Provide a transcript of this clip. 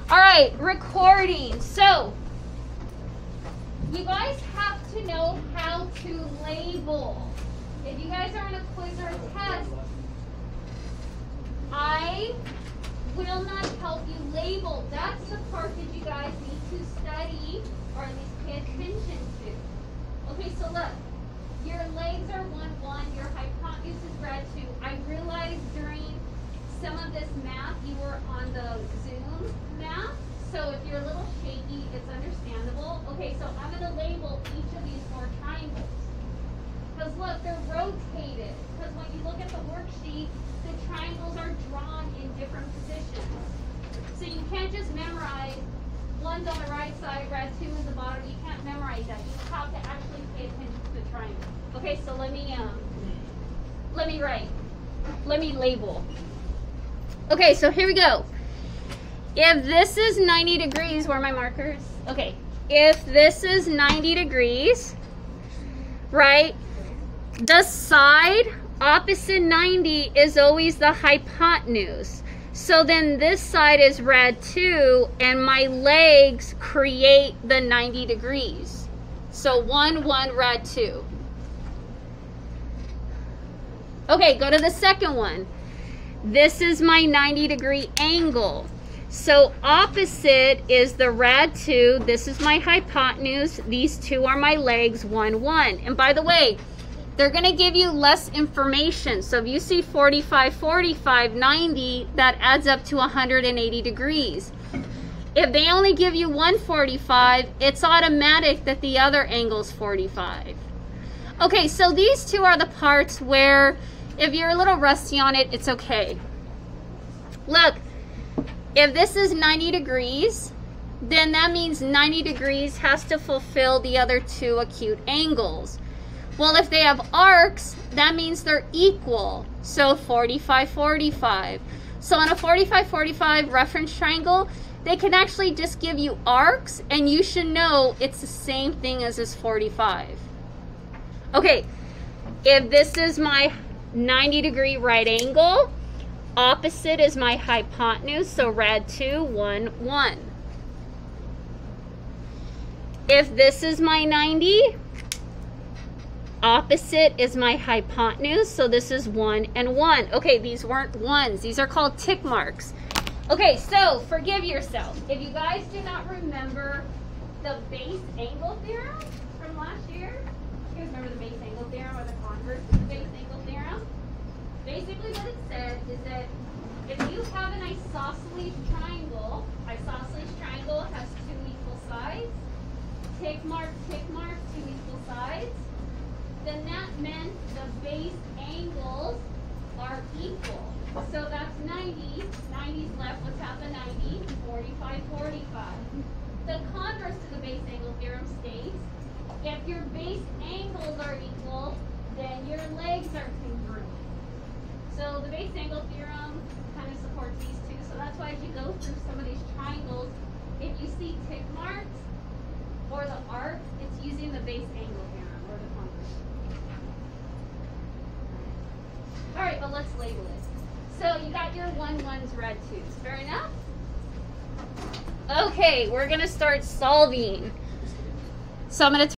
All right, recording. So, you guys have to know how to label. If you guys are in a quiz or a test, I will not help you label. That's the part that you guys need to study or at least pay attention to. Okay, so look. Your legs are 1, 1. Your hypotenuse is red 2. I realized during some of this math you were on the Zoom math. So if you're a little shaky, it's understandable. Okay, so I'm going to label each of these 4 triangles. Because look, they're rotated. Because when you look at the worksheet, the triangles are drawn in different positions. So you can't just memorize one's on the right side, red 2 is the bottom. You can't memorize that. You have to actually pay attention to the triangle. Okay, so let me write. Let me label. Okay, so here we go. If this is 90 degrees, where are my markers? Okay, if this is 90 degrees, right, the side opposite 90 is always the hypotenuse. So then this side is red 2, and my legs create the 90 degrees. So 1, 1, red 2. Okay, go to the second one. This is my 90-degree angle. So opposite is the rad 2. This is my hypotenuse. These 2 are my legs, 1, 1. And by the way, they're going to give you less information. So if you see 45, 45, 90, that adds up to 180 degrees. If they only give you 145, it's automatic that the other angle's 45. Okay, so these 2 are the parts where if you're a little rusty on it, it's okay. Look, if this is 90 degrees, then that means 90 degrees has to fulfill the other 2 acute angles. Well, if they have arcs, that means they're equal. So 45, 45. So on a 45, 45 reference triangle, they can actually just give you arcs, and you should know it's the same thing as this 45. Okay, if this is my 90-degree right angle, opposite is my hypotenuse, so rad 2, 1, 1. If this is my 90, opposite is my hypotenuse, so this is 1 and 1. Okay, these weren't ones. These are called tick marks. Okay, so forgive yourself. If you guys do not remember the base angle theorem from last year, you guys remember the base angle theorem or the converse of the base angle theorem? Basically what it said is that if you have an isosceles triangle has 2 equal sides, tick mark, 2 equal sides, then that meant the base angles are equal. So that's 90. 90's left. What's half of 90? 45, 45. The converse to the base angle theorem states, if your base angles are equal, then your legs are congruent. So the base angle theorem kind of supports these 2. So that's why as you go through some of these triangles, if you see tick marks or the arcs, it's using the base angle theorem or the converse. All right, but let's label it. So you got your 1, 1s, red 2s. Fair enough? Okay, we're going to start solving. So I'm going to